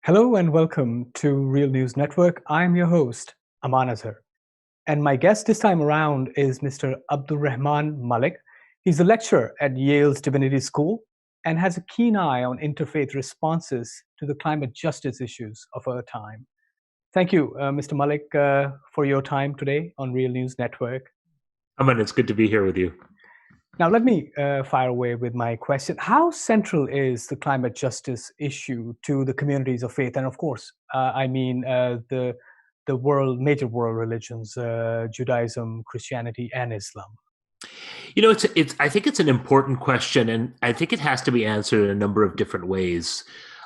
Hello and welcome to Real News Network. I'm your host, Aman Azhar. And my guest this time around is Mr. Abdurrahman Malik. He's a lecturer at Yale's Divinity School and has a keen eye on interfaith responses to the climate justice issues of our time. Thank you, Mr. Malik, for your time today on Real News Network. Aman, it's good to be here with you. Now, let me fire away with my question. How central is the climate justice issue to the communities of faith? And of course, the major world religions, Judaism, Christianity, and Islam. It's. I think it's an important question, and I think it has to be answered in a number of different ways.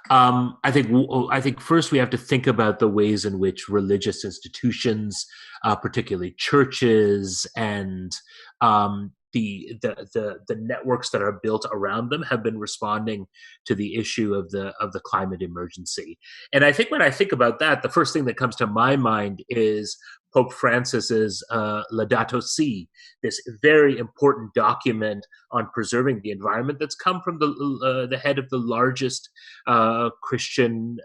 I think first we have to think about the ways in which religious institutions, particularly churches and the networks that are built around them, have been responding to the issue of the climate emergency. And I think when I think about that, the first thing that comes to my mind is Pope Francis's Laudato Si, this very important document on preserving the environment that's come from the head of the largest Christian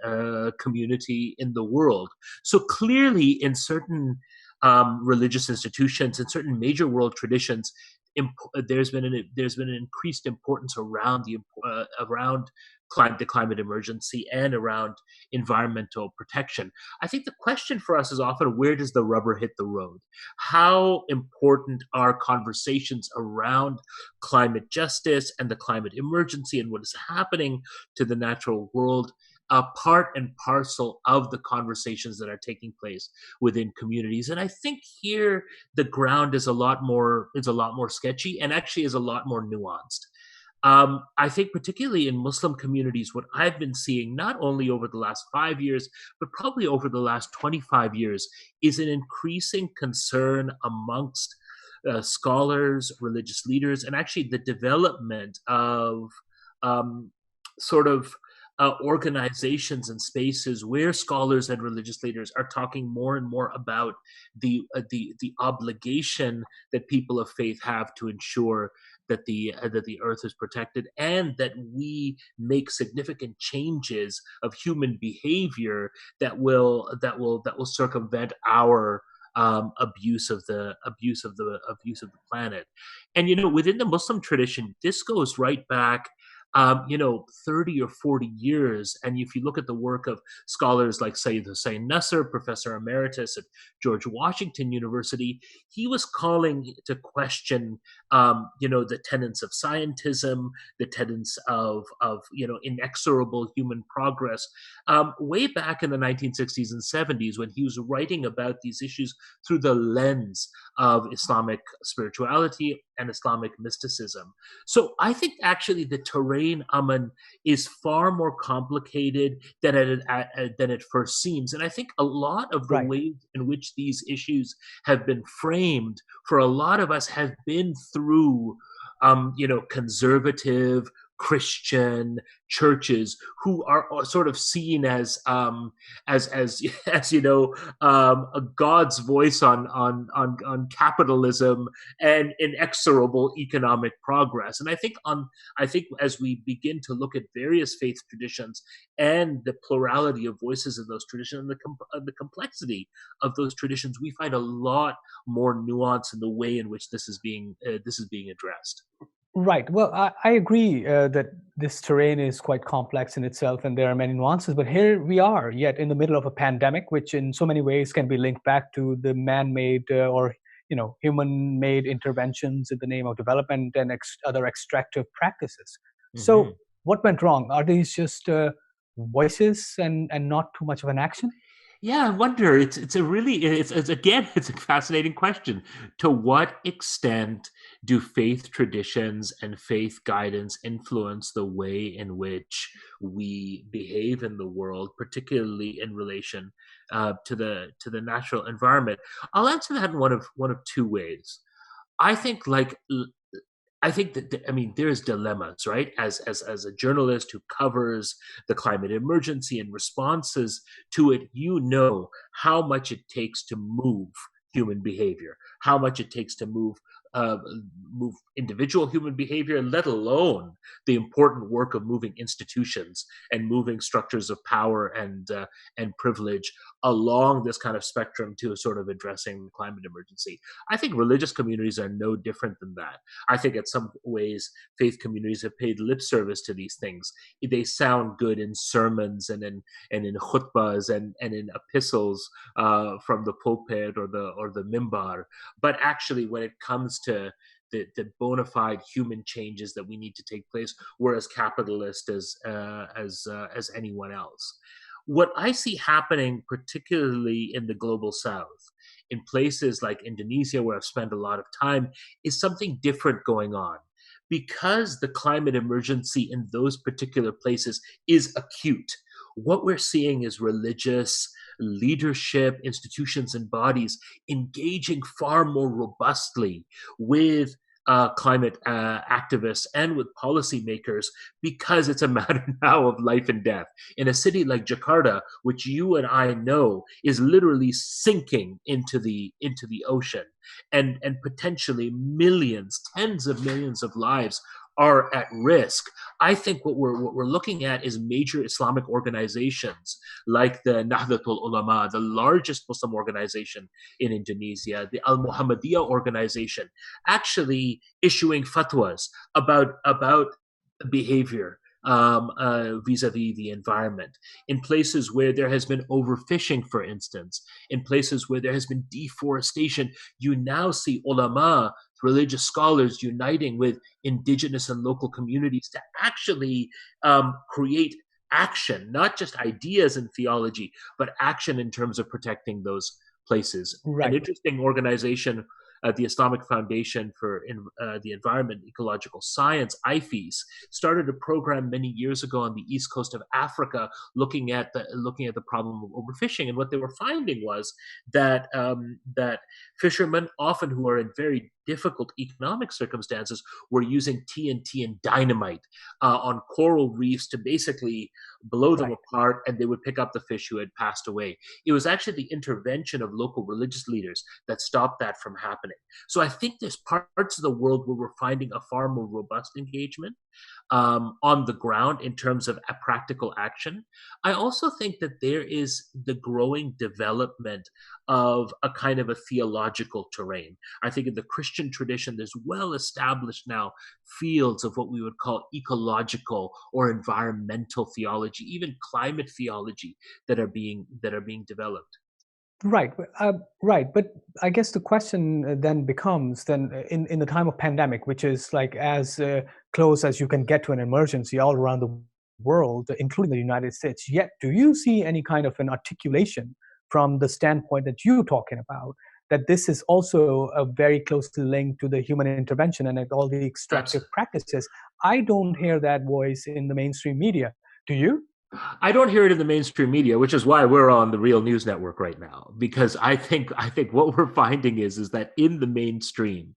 community in the world. So clearly, in certain religious institutions and certain major world traditions, there's been an increased importance around the climate emergency and around environmental protection. I think the question for us is often, where does the rubber hit the road? How important are conversations around climate justice and the climate emergency and what is happening to the natural world part and parcel of the conversations that are taking place within communities? And I think here the ground is a lot more sketchy and actually is a lot more nuanced. I think particularly in Muslim communities, what I've been seeing, not only over the last 5 years, but probably over the last 25 years, is an increasing concern amongst scholars, religious leaders, and actually the development of sort of organizations and spaces where scholars and religious leaders are talking more and more about the obligation that people of faith have to ensure that the earth is protected, and that we make significant changes of human behavior that will circumvent our abuse of the planet. And within the Muslim tradition, this goes right back 30 or 40 years. And if you look at the work of scholars like Sayyid Hussein Nasser, professor emeritus at George Washington University, he was calling to question, the tenets of scientism, the tenets of inexorable human progress, way back in the 1960s and 70s, when he was writing about these issues through the lens of Islamic spirituality and Islamic mysticism. So I think actually the terrain, Aman, is far more complicated than it first seems. And I think a lot of the Right. ways in which these issues have been framed for a lot of us have been through conservative Christian churches who are sort of seen as a God's voice on capitalism and inexorable economic progress. And I think as we begin to look at various faith traditions and the plurality of voices of those traditions and the complexity of those traditions, we find a lot more nuance in the way in which this is being addressed. Right. Well, I agree that this terrain is quite complex in itself and there are many nuances, but here we are yet in the middle of a pandemic, which in so many ways can be linked back to the man-made or human-made interventions in the name of development and other extractive practices. Mhm. So what went wrong? Are these just voices and not too much of an action? Yeah, I wonder. It's a fascinating question. To what extent do faith traditions and faith guidance influence the way in which we behave in the world, particularly in relation to the natural environment? I'll answer that in one of two ways. I think like I think that there's dilemmas, right? As a journalist who covers the climate emergency and responses to it, how much it takes to move human behavior, how much it takes to move move individual human behavior, let alone the important work of moving institutions and moving structures of power and privilege along this kind of spectrum to sort of addressing the climate emergency. I think religious communities are no different than that. I think in some ways faith communities have paid lip service to these things. They sound good in sermons and in khutbahs and in epistles from the pulpit or the mimbar, but actually when it comes to the bona fide human changes that we need to take place, we're as capitalist as anyone else. What I see happening, particularly in the global south, in places like Indonesia, where I've spent a lot of time, is something different going on. Because the climate emergency in those particular places is acute, what we're seeing is religious leadership, institutions, and bodies engaging far more robustly with climate activists and with policymakers, because it's a matter now of life and death. In a city like Jakarta, which you and I know is literally sinking into the ocean, and potentially millions, tens of millions of lives are at risk. I think what we're looking at is major Islamic organizations like the Nahdlatul Ulama, the largest Muslim organization in Indonesia, the Al Muhammadiyah organization, actually issuing fatwas about behavior vis-a-vis the environment. In places where there has been overfishing, for instance, in places where there has been deforestation, you now see ulama, religious scholars, uniting with indigenous and local communities to actually create action, not just ideas and theology, but action in terms of protecting those places. Right. An interesting organization, the Islamic Foundation for the Environment and Ecological Science, IFES, started a program many years ago on the east coast of Africa, looking at the problem of overfishing. And what they were finding was that that fishermen, often who are in very difficult economic circumstances, were using TNT and dynamite on coral reefs to basically blow them apart, and they would pick up the fish who had passed away. It was actually the intervention of local religious leaders that stopped that from happening. So I think there's parts of the world where we're finding a far more robust engagement on the ground in terms of a practical action. I also think that there is the growing development of a kind of a theological terrain. I think in the Christian tradition, there's well established now fields of what we would call ecological or environmental theology, even climate theology, that are being developed. Right, right. But I guess the question then becomes, then in the time of pandemic, which is like as close as you can get to an emergency all around the world, including the United States, yet do you see any kind of an articulation from the standpoint that you're talking about, that this is also very closely linked to the human intervention and all the extractive practices? I don't hear that voice in the mainstream media. Do you? I don't hear it in the mainstream media, which is why we're on the Real News Network right now. Because I think what we're finding is that in the mainstream,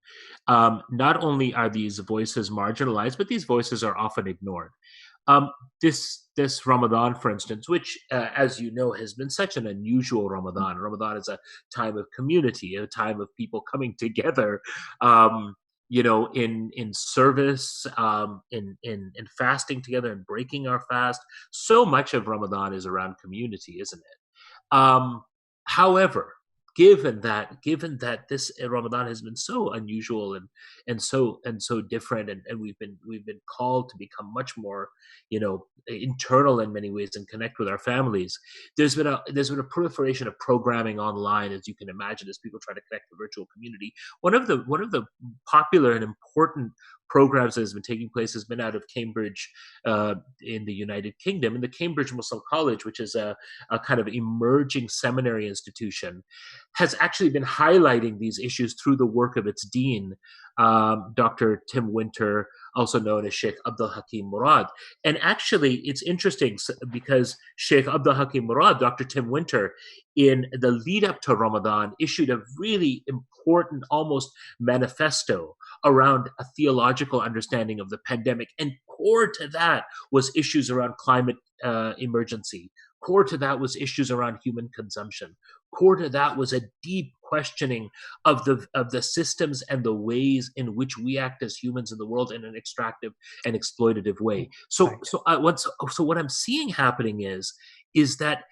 not only are these voices marginalized, but these voices are often ignored. This Ramadan, for instance, which, as you know, has been such an unusual Ramadan. Ramadan is a time of community, a time of people coming together. In service, in fasting together and breaking our fast. So much of Ramadan is around community, isn't it? However, given that this Ramadan has been so unusual and so different, and we've been called to become much more, internal in many ways and connect with our families. There's been a proliferation of programming online, as you can imagine, as people try to connect the virtual community. One of the popular and important programs that has been taking place has been out of Cambridge, in the United Kingdom, in the Cambridge Muslim College, which is a kind of emerging seminary institution, has actually been highlighting these issues through the work of its dean, Dr. Tim Winter, also known as Sheikh Abdul Hakim Murad. And actually, it's interesting because Sheikh Abdul Hakim Murad, Dr. Tim Winter, in the lead up to Ramadan, issued a really important, almost manifesto around a theological understanding of the pandemic. And core to that was issues around climate emergency, Core to that was issues around human consumption. Core to that was a deep questioning of the systems and the ways in which we act as humans in the world in an extractive and exploitative way. So Right. so what I'm seeing happening is that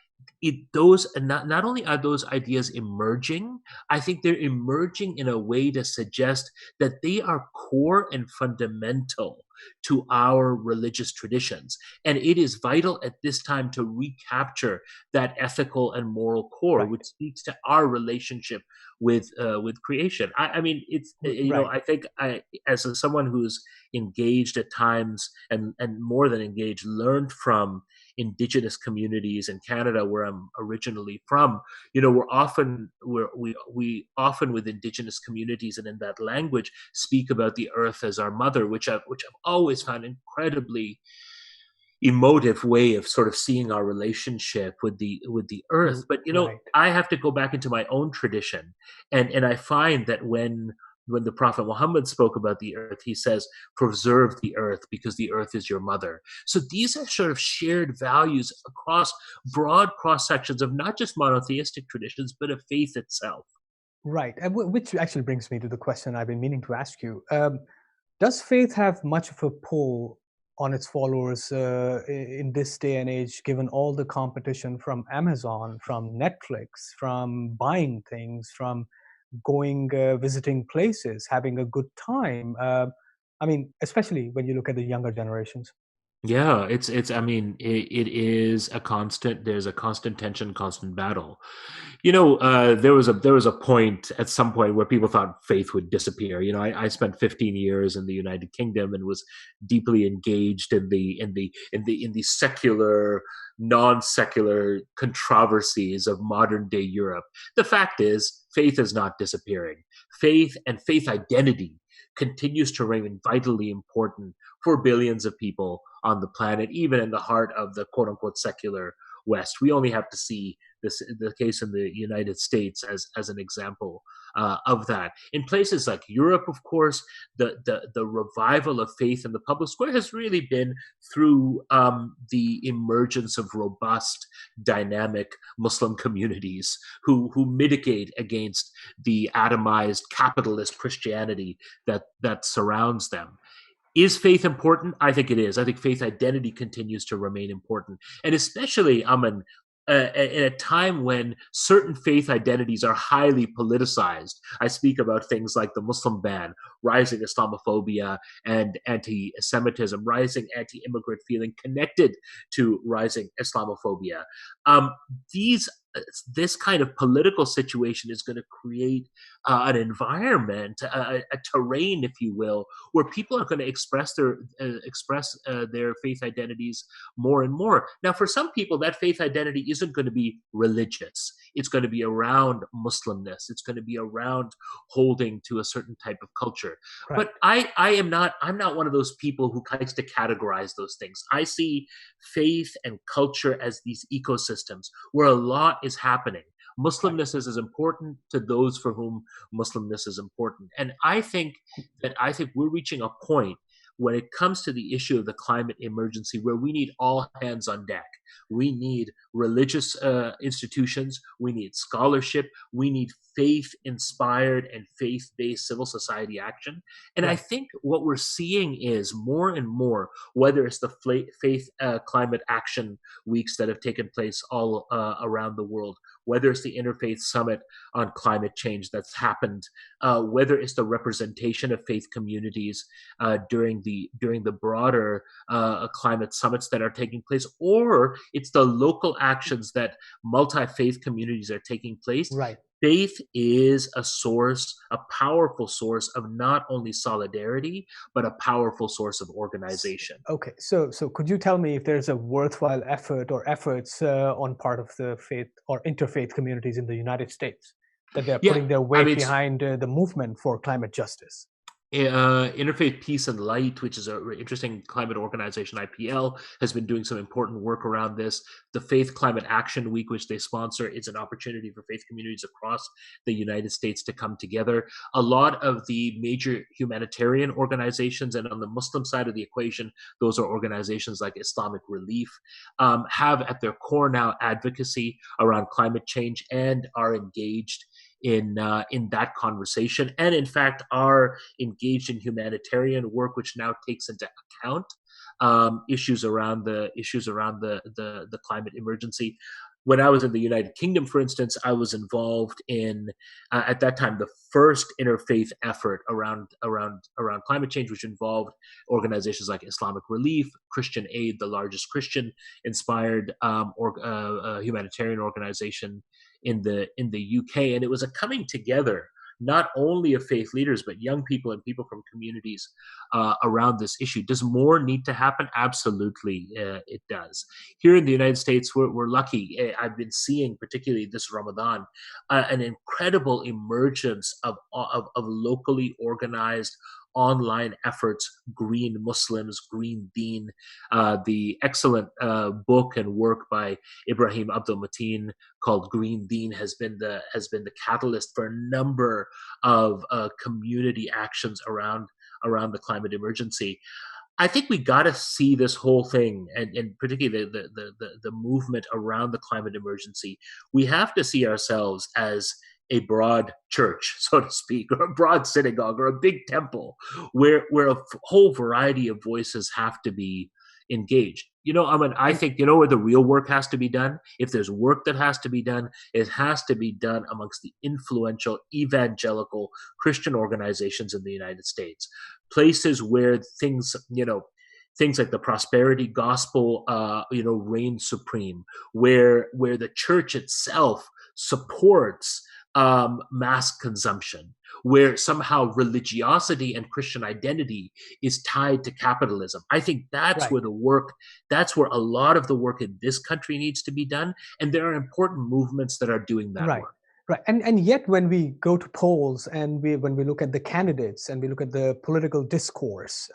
those not only are those ideas emerging, I think they're emerging in a way to suggest that they are core and fundamental to our religious traditions. And it is vital at this time to recapture that ethical and moral core, Right. which speaks to our relationship with creation. I mean, it's Right. I think someone who's engaged at times and more than engaged, learned from indigenous communities in Canada, where I'm originally from. We often with indigenous communities and in that language speak about the earth as our mother, which I've always found incredibly emotive way of sort of seeing our relationship with the earth. But Right. I have to go back into my own tradition, and I find that when the Prophet Muhammad spoke about the earth, he says, preserve the earth because the earth is your mother. So these are sort of shared values across broad cross sections of not just monotheistic traditions, but of faith itself. Right. And which actually brings me to the question I've been meaning to ask you. Does faith have much of a pull on its followers in this day and age, given all the competition from Amazon, from Netflix, from buying things, from going, visiting places, having a good time? I mean, especially when you look at the younger generations. Yeah, I mean, it is a constant, there's a constant tension, constant battle. There was a point at some point where people thought faith would disappear. I spent 15 years in the United Kingdom and was deeply engaged in the secular, non-secular controversies of modern day Europe. The fact is, faith is not disappearing. Faith and faith identity continues to remain vitally important for billions of people on the planet, even in the heart of the quote unquote secular West. We only have to see the case in the United States as an example of that. In places like Europe, of course, the revival of faith in the public square has really been through the emergence of robust, dynamic Muslim communities who mitigate against the atomized capitalist Christianity that surrounds them. Is faith important? I think it is. I think faith identity continues to remain important, and especially, Aman, in a time when certain faith identities are highly politicized. I speak about things like the Muslim ban, rising Islamophobia and anti-Semitism, rising anti-immigrant feeling connected to rising Islamophobia. Um, these this kind of political situation is going to create an environment, a terrain, if you will, where people are going to express their faith identities more and more. Now, for some people, that faith identity isn't going to be religious. It's going to be around Muslimness. It's going to be around holding to a certain type of culture. Right. But I'm not one of those people who likes to categorize those things. I see faith and culture as these ecosystems where a lot is happening. Right. Muslimness is as important to those for whom Muslimness is important. And I think we're reaching a point when it comes to the issue of the climate emergency where we need all hands on deck. We need religious institutions, we need scholarship, we need faith inspired and faith based civil society action. And I Right. think what we're seeing is more and more, whether it's the faith climate action weeks that have taken place all around the world, whether it's the Interfaith Summit on climate change that's happened, whether it's the representation of faith communities during the broader climate summits that are taking place, or it's the local actions that multi-faith communities are taking place. Right. Faith is a powerful source of not only solidarity, but a powerful source of organization. Okay, so could you tell me if there's a worthwhile effort or efforts on part of the faith or interfaith communities in the United States that they're Yeah, putting their I weight mean, behind the movement for climate justice? Interfaith Peace and Light, which is an interesting climate organization, IPL, has been doing some important work around this. The Faith Climate Action Week, which they sponsor, is an opportunity for faith communities across the United States to come together. A lot of the major humanitarian organizations, and on the Muslim side of the equation, those are organizations like Islamic Relief, have at their core now advocacy around climate change and are engaged in that conversation, and in fact are engaged in humanitarian work, which now takes into account issues around the climate emergency. When I was in the United Kingdom, for instance, I was involved in at that time the first interfaith effort around climate change, which involved organizations like Islamic Relief, Christian Aid, the largest Christian inspired humanitarian organization in the UK, and it was a coming together not only of faith leaders but young people and people from communities around this issue. Does more need to happen? Absolutely, it does. Here in the United States, we're lucky. I've been seeing, particularly this Ramadan, an incredible emergence of locally organized online efforts, Green Muslims, Green Deen, the excellent book and work by Ibrahim Abdul Mateen called Green Deen has been the catalyst for a number of community actions around the climate emergency. I think we got to see this whole thing, and particularly the movement around the climate emergency. We have to see ourselves as a broad church, so to speak, or a broad synagogue, or a big temple, where a whole variety of voices have to be engaged. I mean, I think where the real work has to be done. If there's work that has to be done, it has to be done amongst the influential evangelical Christian organizations in the United States, places where things like the prosperity gospel, reign supreme, where the church itself supports mass consumption, where somehow religiosity and Christian identity is tied to capitalism. I think that's Right. that's where a lot of the work in this country needs to be done. And there are important movements that are doing that Right, work. right. And yet, when we go to polls and when we look at the candidates and we look at the political discourse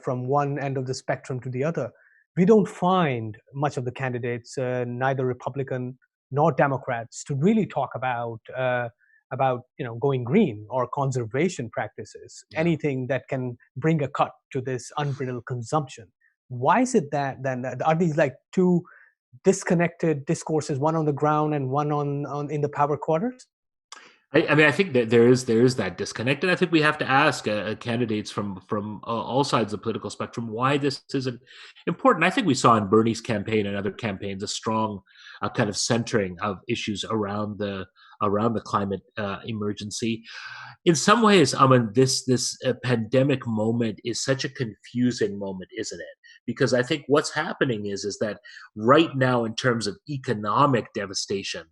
from one end of the spectrum to the other, we don't find much of the candidates, neither Republican nor Democrats, to really talk about going green or conservation practices, Yeah. anything that can bring a cut to this unbridled consumption. Why is it that then are these like two disconnected discourses, one on the ground and one on in the power quarters? I mean, I think that there is that disconnect, and I think we have to ask candidates from all sides of the political spectrum why this isn't important. I think we saw in Bernie's campaign and other campaigns a strong kind of centering of issues around the climate emergency. In some ways, I mean, this pandemic moment is such a confusing moment, isn't it? Because I think what's happening is that right now, in terms of economic devastation,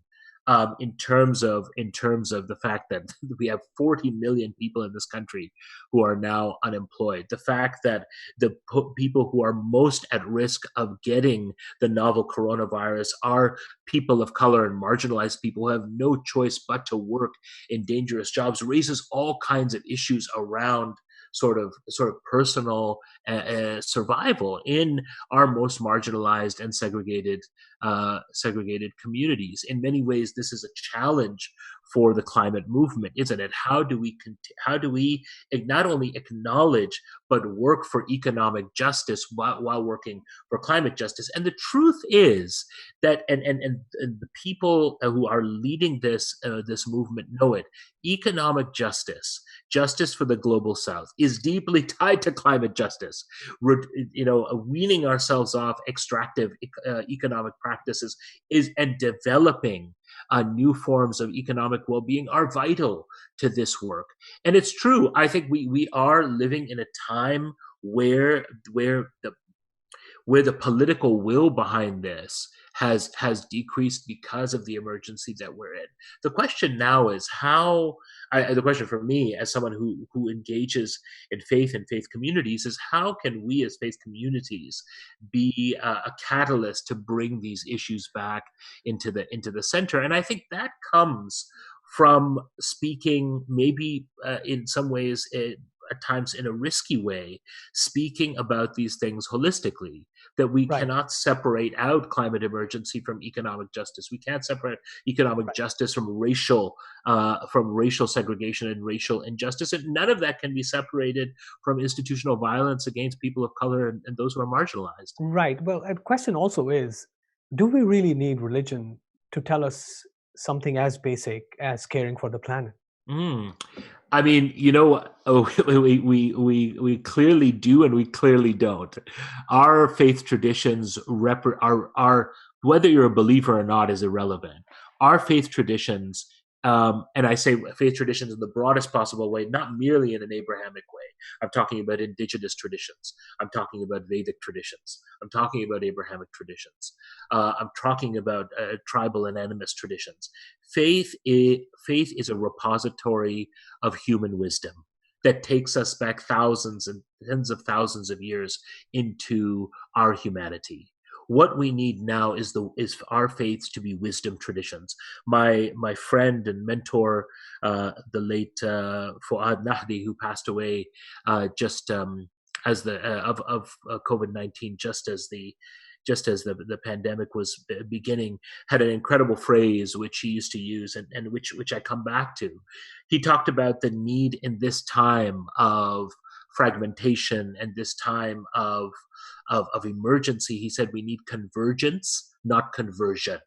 in terms of the fact that we have 40 million people in this country who are now unemployed, the fact that the people who are most at risk of getting the novel coronavirus are people of color and marginalized people who have no choice but to work in dangerous jobs, raises all kinds of issues around sort of personal survival in our most marginalized and segregated communities. In many ways, this is a challenge for the climate movement, isn't it? How do we not only acknowledge but work for economic justice while working for climate justice? And the truth is that, and the people who are leading this movement know it. Economic justice for the global south is deeply tied to climate justice. Weaning ourselves off extractive economic practices and developing new forms of economic well-being are vital to this work. And it's true. I think we are living in a time where the political will behind this has decreased because of the emergency that we're in. The question now is the question for me as someone who engages in faith and faith communities is how can we as faith communities be a catalyst to bring these issues back into the center? And I think that comes from speaking maybe in some ways at times in a risky way, speaking about these things holistically, that we Right. cannot separate out climate emergency from economic justice. We can't separate economic justice from racial segregation and racial injustice. And none of that can be separated from institutional violence against people of color and those who are marginalized. Right. Well, a question also is, do we really need religion to tell us something as basic as caring for the planet? Mm. I mean, oh, we clearly do, and we clearly don't. Our faith traditions are whether you're a believer or not is irrelevant. Our faith traditions, and I say faith traditions in the broadest possible way, not merely in an Abrahamic way. I'm talking about indigenous traditions. I'm talking about Vedic traditions. I'm talking about Abrahamic traditions. I'm talking about tribal and animist traditions. Faith is a repository of human wisdom that takes us back thousands and tens of thousands of years into our humanity. What we need now is our faiths to be wisdom traditions. My friend and mentor, the late Fuad Nahdi, who passed away just as the of COVID-19, just as the pandemic was beginning, had an incredible phrase which he used to use, and which I come back to. He talked about the need in this time of fragmentation and this time of emergency. He said we need convergence, not conversion.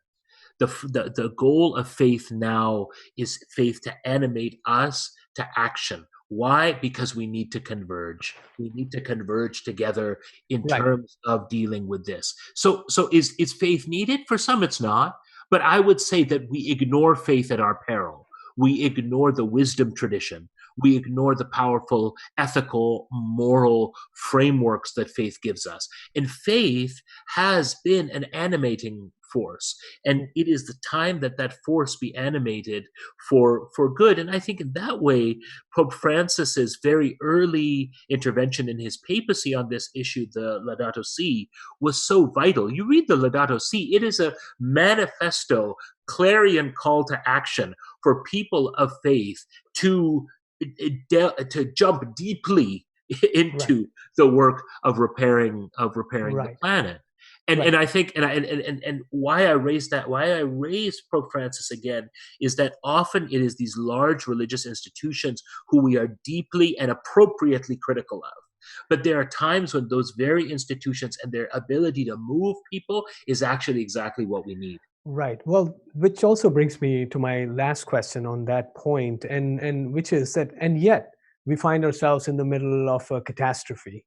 The goal of faith now is faith to animate us to action. Why? Because we need to converge. We need to converge together in Right. terms of dealing with this. So is faith needed? For some, it's not. But I would say that we ignore faith at our peril. We ignore the wisdom tradition. We ignore the powerful ethical, moral frameworks that faith gives us. And faith has been an animating force, and it is the time that that force be animated for good. And I think in that way, Pope Francis's very early intervention in his papacy on this issue, the Laudato Si, was so vital. You read the Laudato Si, it is a manifesto, clarion call to action for people of faith to jump deeply Right. into the work of repairing the Right. planet. And Right. and I think and why I raise Pope Francis again is that often it is these large religious institutions who we are deeply and appropriately critical of. But there are times when those very institutions and their ability to move people is actually exactly what we need. Right. Well, which also brings me to my last question on that point, and which is that, and yet we find ourselves in the middle of a catastrophe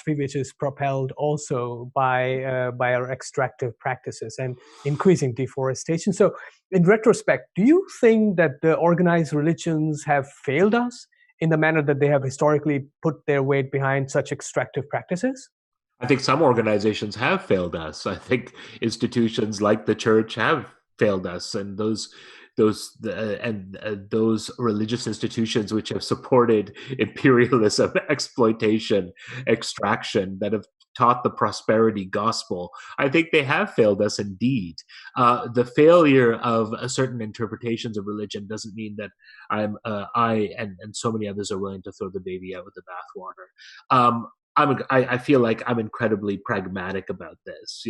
which is propelled also by our extractive practices and increasing deforestation. So, in retrospect, do you think that the organized religions have failed us in the manner that they have historically put their weight behind such extractive practices? I think some organizations have failed us. I think institutions like the church have failed us, and those religious institutions which have supported imperialism, exploitation, extraction, that have taught the prosperity gospel. I think they have failed us indeed. The failure of certain interpretations of religion doesn't mean that I and so many others are willing to throw the baby out with the bathwater. I feel like I'm incredibly pragmatic about this.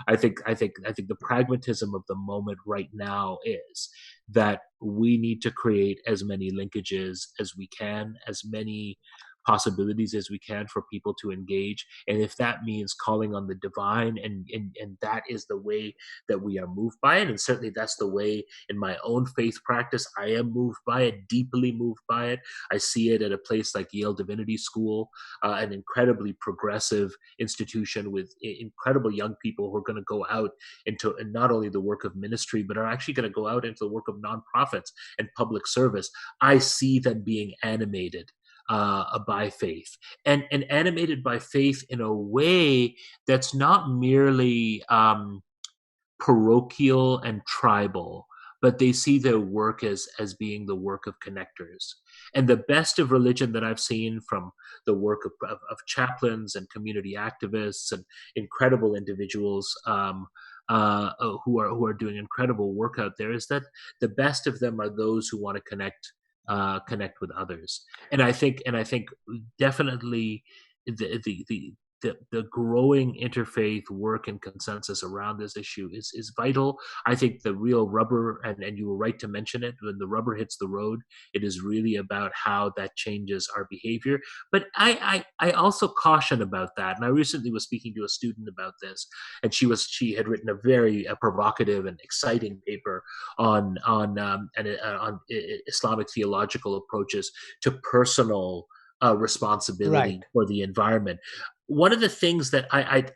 I think the pragmatism of the moment right now is that we need to create as many linkages as we can, as many possibilities as we can for people to engage. And if that means calling on the divine, and that is the way that we are moved by it, and certainly that's the way in my own faith practice I am moved by it, deeply moved by it. I see it at a place like Yale Divinity School, an incredibly progressive institution with incredible young people who are going to go out into not only the work of ministry, but are actually going to go out into the work of nonprofits and public service. I see them being animated by faith, and animated by faith in a way that's not merely parochial and tribal, but they see their work as being the work of connectors. And the best of religion that I've seen from the work of chaplains and community activists and incredible individuals who are doing incredible work out there is that the best of them are those who want to connect connect with others. And I think definitely the growing interfaith work and consensus around this issue is vital. I think the real rubber, and you were right to mention it, when the rubber hits the road, it is really about how that changes our behavior. But I also caution about that. And I recently was speaking to a student about this, and she had written a very provocative and exciting paper on Islamic theological approaches to personal responsibility Right. for the environment. One of the things that I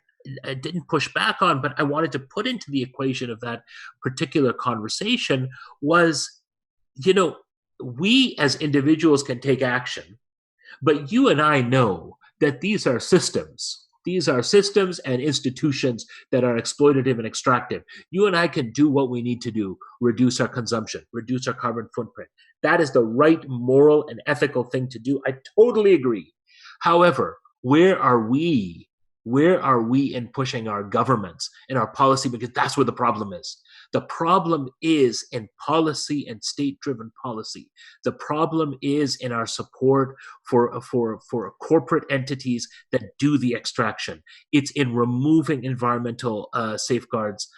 didn't push back on, but I wanted to put into the equation of that particular conversation was, we as individuals can take action, but you and I know that these are systems. These are systems and institutions that are exploitative and extractive. You and I can do what we need to do: reduce our consumption, reduce our carbon footprint. That is the right moral and ethical thing to do. I totally agree. However, where are we? Where are we in pushing our governments and our policy? Because that's where the problem is. The problem is in policy and state-driven policy. The problem is in our support for corporate entities that do the extraction. It's in removing environmental safeguards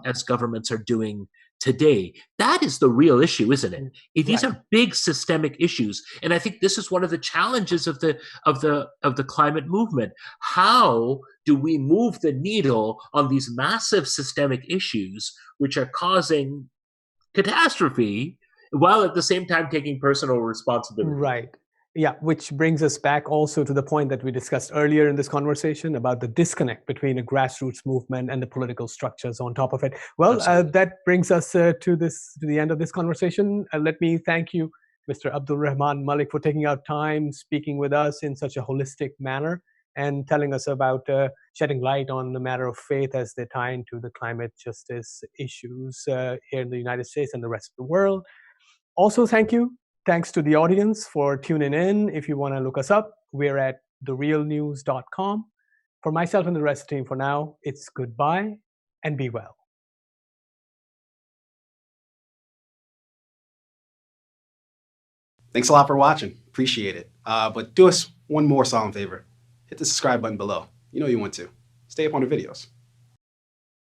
as governments are doing today. That is the real issue, isn't it? These Right. are big systemic issues, and I think this is one of the challenges of the climate movement. How do we move the needle on these massive systemic issues which are causing catastrophe, while at the same time taking personal responsibility? Right. Yeah, which brings us back also to the point that we discussed earlier in this conversation about the disconnect between a grassroots movement and the political structures on top of it. Well, Absolutely. that brings us to the end of this conversation. Let me thank you, Mr. Abdul Rahman Malik, for taking out time, speaking with us in such a holistic manner, and telling us about shedding light on the matter of faith as they tie into the climate justice issues here in the United States and the rest of the world. Also, thanks to the audience for tuning in. If you want to look us up, we're at therealnews.com. For myself and the rest of the team for now, it's goodbye and be well. Thanks a lot for watching. Appreciate it. But do us one more solemn favor. Hit the subscribe button below. You know you want to. Stay up on the videos.